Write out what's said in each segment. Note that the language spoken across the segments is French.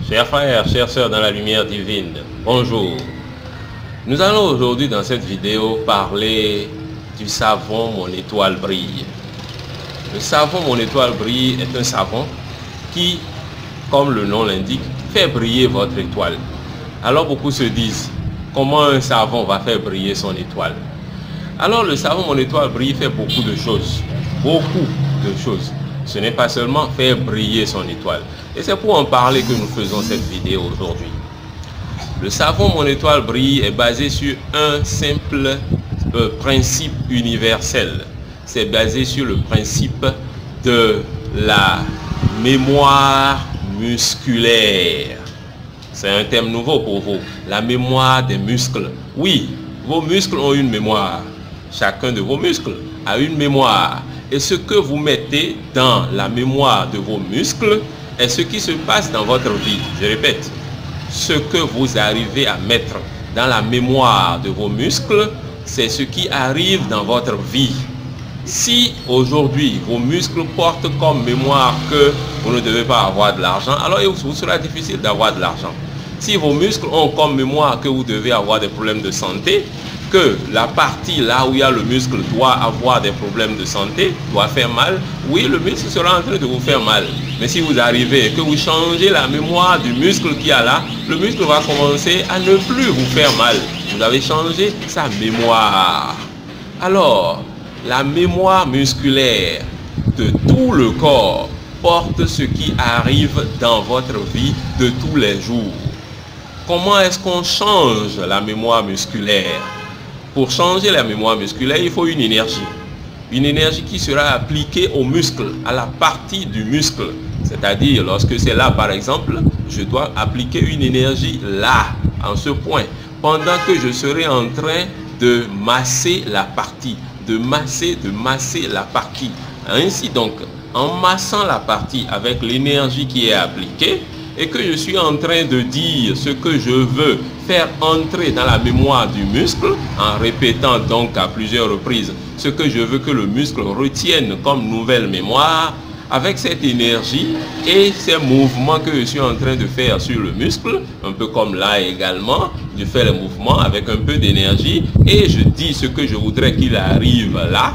Chers frères, chères sœurs dans la lumière divine, bonjour. Nous allons aujourd'hui dans cette vidéo parler du savon Mon Étoile Brille. Le savon Mon Étoile Brille est un savon qui, comme le nom l'indique, fait briller votre étoile. Alors beaucoup se disent, comment un savon va faire briller son étoile? Alors le savon Mon Étoile Brille fait beaucoup de choses. Beaucoup de choses. Ce n'est pas seulement faire briller son étoile. Et c'est pour en parler que nous faisons cette vidéo aujourd'hui. Le savon Mon Étoile Brille est basé sur un simple principe universel. C'est basé sur le principe de la mémoire musculaire. C'est un thème nouveau pour vous. La mémoire des muscles. Oui, vos muscles ont une mémoire. Chacun de vos muscles a une mémoire. Et ce que vous mettez dans la mémoire de vos muscles est ce qui se passe dans votre vie. Je répète, ce que vous arrivez à mettre dans la mémoire de vos muscles, c'est ce qui arrive dans votre vie. Si aujourd'hui vos muscles portent comme mémoire que vous ne devez pas avoir de l'argent, alors il vous sera difficile d'avoir de l'argent. Si vos muscles ont comme mémoire que vous devez avoir des problèmes de santé, que la partie là où il y a le muscle doit avoir des problèmes de santé, doit faire mal, oui, le muscle sera en train de vous faire mal. Mais si vous arrivez et que vous changez la mémoire du muscle qu'il y a là, le muscle va commencer à ne plus vous faire mal. Vous avez changé sa mémoire. Alors, la mémoire musculaire de tout le corps porte ce qui arrive dans votre vie de tous les jours. Comment est-ce qu'on change la mémoire musculaire? Pour changer la mémoire musculaire, il faut une énergie. Une énergie qui sera appliquée au muscle, à la partie du muscle. C'est-à-dire, lorsque c'est là, par exemple, je dois appliquer une énergie là, en ce point, pendant que je serai en train de masser la partie, de masser la partie. Ainsi donc, en massant la partie avec l'énergie qui est appliquée, et que je suis en train de dire ce que je veux faire entrer dans la mémoire du muscle, en répétant donc à plusieurs reprises ce que je veux que le muscle retienne comme nouvelle mémoire, avec cette énergie et ces mouvements que je suis en train de faire sur le muscle, un peu comme là également, je fais les mouvements avec un peu d'énergie et je dis ce que je voudrais qu'il arrive là,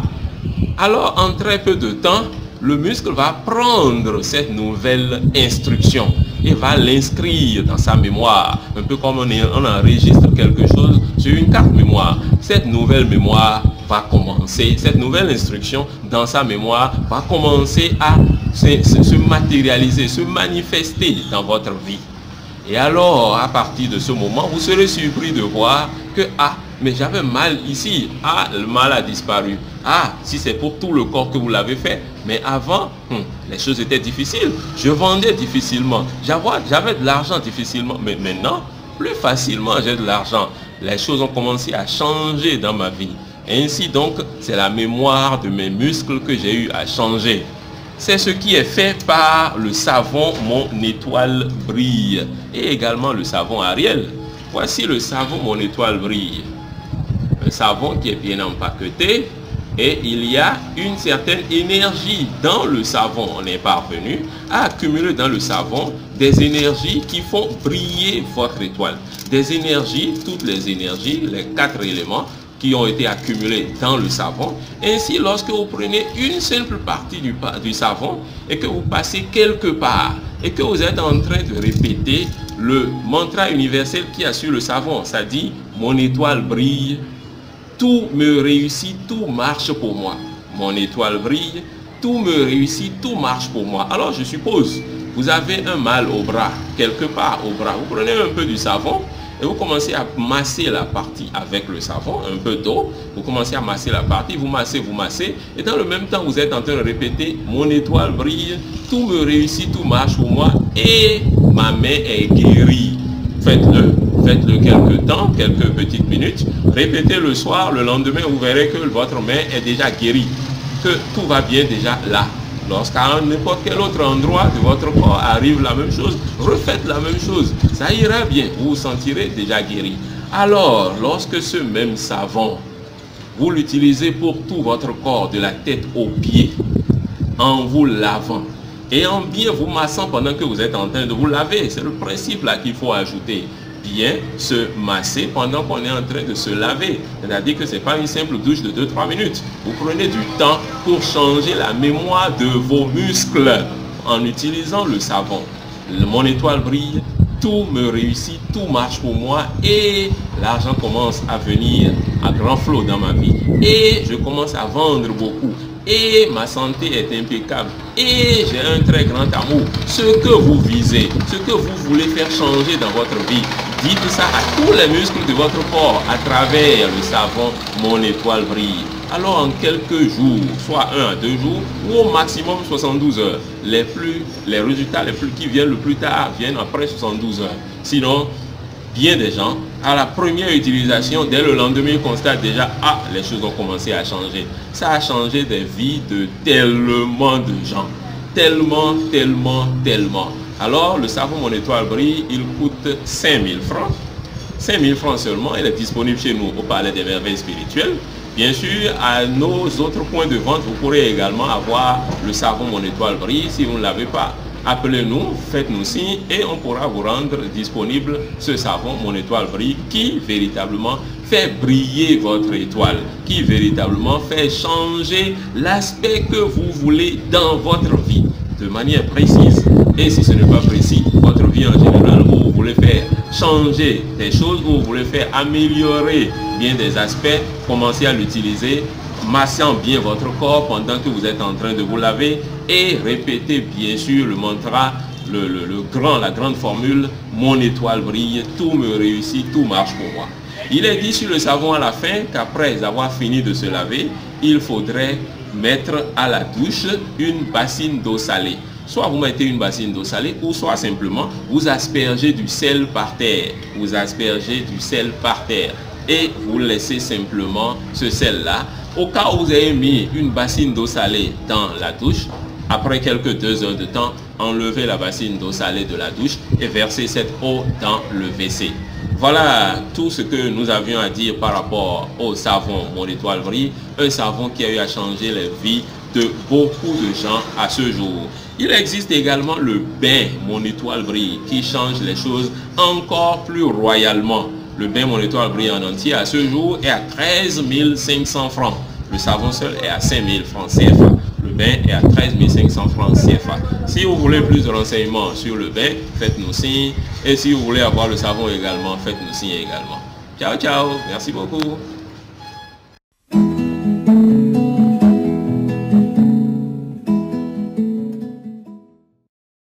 alors en très peu de temps, le muscle va prendre cette nouvelle instruction et va l'inscrire dans sa mémoire, un peu comme on enregistre quelque chose sur une carte mémoire. Cette nouvelle mémoire va commencer, cette nouvelle instruction dans sa mémoire va commencer à se matérialiser, se manifester dans votre vie. Et alors, à partir de ce moment, vous serez surpris de voir que, ah, mais j'avais mal ici, ah, le mal a disparu. Ah, si c'est pour tout le corps que vous l'avez fait, mais avant, les choses étaient difficiles. Je vendais difficilement, j'avais de l'argent difficilement, mais maintenant, plus facilement j'ai de l'argent. Les choses ont commencé à changer dans ma vie. Ainsi donc, c'est la mémoire de mes muscles que j'ai eu à changer. C'est ce qui est fait par le savon Mon Étoile Brille et également le savon Ariel. Voici le savon Mon Étoile Brille. Un savon qui est bien empaqueté et il y a une certaine énergie dans le savon. On est parvenu à accumuler dans le savon des énergies qui font briller votre étoile. Des énergies, toutes les énergies, les 4 éléments qui ont été accumulés dans le savon. Ainsi, lorsque vous prenez une simple partie du savon et que vous passez quelque part et que vous êtes en train de répéter le mantra universel qui a sur le savon, ça dit « Mon étoile brille ». Tout me réussit, tout marche pour moi. Mon étoile brille, tout me réussit, tout marche pour moi. Alors je suppose, vous avez un mal au bras, quelque part au bras. Vous prenez un peu du savon et vous commencez à masser la partie avec le savon, un peu d'eau. Vous commencez à masser la partie, vous massez. Et dans le même temps, vous êtes en train de répéter, mon étoile brille, tout me réussit, tout marche pour moi et ma main est guérie. Faites-le. Faites-le quelques temps, quelques petites minutes. Répétez le soir, le lendemain, vous verrez que votre main est déjà guérie. Que tout va bien déjà là. Lorsqu'à n'importe quel autre endroit de votre corps arrive la même chose, refaites la même chose. Ça ira bien, vous vous sentirez déjà guéri. Alors, lorsque ce même savon, vous l'utilisez pour tout votre corps, de la tête aux pieds, en vous lavant, et en bien vous massant pendant que vous êtes en train de vous laver. C'est le principe là qu'il faut ajouter. Bien se masser pendant qu'on est en train de se laver. C'est-à-dire que ce n'est pas une simple douche de 2-3 minutes. Vous prenez du temps pour changer la mémoire de vos muscles en utilisant le savon. Mon étoile brille, tout me réussit, tout marche pour moi et l'argent commence à venir à grand flot dans ma vie. Et je commence à vendre beaucoup. Et ma santé est impeccable. Et j'ai un très grand amour. Ce que vous visez, ce que vous voulez faire changer dans votre vie, dites ça à tous les muscles de votre corps à travers le savon Mon étoile brille. Alors en quelques jours, soit 1 à 2 jours, ou au maximum 72 heures, les résultats qui viennent le plus tard viennent après 72 heures. Sinon, bien des gens, à la première utilisation, dès le lendemain, ils constatent déjà, les choses ont commencé à changer. Ça a changé des vies de tellement de gens. Tellement. Alors, le savon Mon étoile brille, il coûte 5000 francs. 5000 francs seulement, il est disponible chez nous au Palais des Merveilles Spirituelles. Bien sûr, à nos autres points de vente, vous pourrez également avoir le savon Mon étoile brille si vous ne l'avez pas. Appelez-nous, faites-nous signe et on pourra vous rendre disponible ce savon Mon étoile brille qui véritablement fait briller votre étoile, qui véritablement fait changer l'aspect que vous voulez dans votre vie de manière précise. Et si ce n'est pas précis, votre vie en général, où vous voulez faire changer des choses, où vous voulez faire améliorer bien des aspects, commencez à l'utiliser, massant bien votre corps pendant que vous êtes en train de vous laver et répétez bien sûr le mantra, la grande formule, Mon étoile brille, tout me réussit, tout marche pour moi. Il est dit sur le savon à la fin qu'après avoir fini de se laver, il faudrait mettre à la douche une bassine d'eau salée. Soit vous mettez une bassine d'eau salée ou soit simplement vous aspergez du sel par terre. Vous aspergez du sel par terre et vous laissez simplement ce sel-là. Au cas où vous avez mis une bassine d'eau salée dans la douche, après quelques 2 heures de temps, enlevez la bassine d'eau salée de la douche et versez cette eau dans le WC. Voilà tout ce que nous avions à dire par rapport au savon Mon étoile brille, un savon qui a eu à changer les vies de beaucoup de gens à ce jour. Il existe également le bain Mon étoile brille qui change les choses encore plus royalement. Le bain Mon étoile brille en entier à ce jour est à 13 500 francs. Le savon seul est à 5 000 francs CFA. Le bain est à 13 500 francs CFA. Si vous voulez plus de renseignements sur le bain, faites-nous signe. Et si vous voulez avoir le savon également, faites-nous signe également. Ciao, ciao. Merci beaucoup.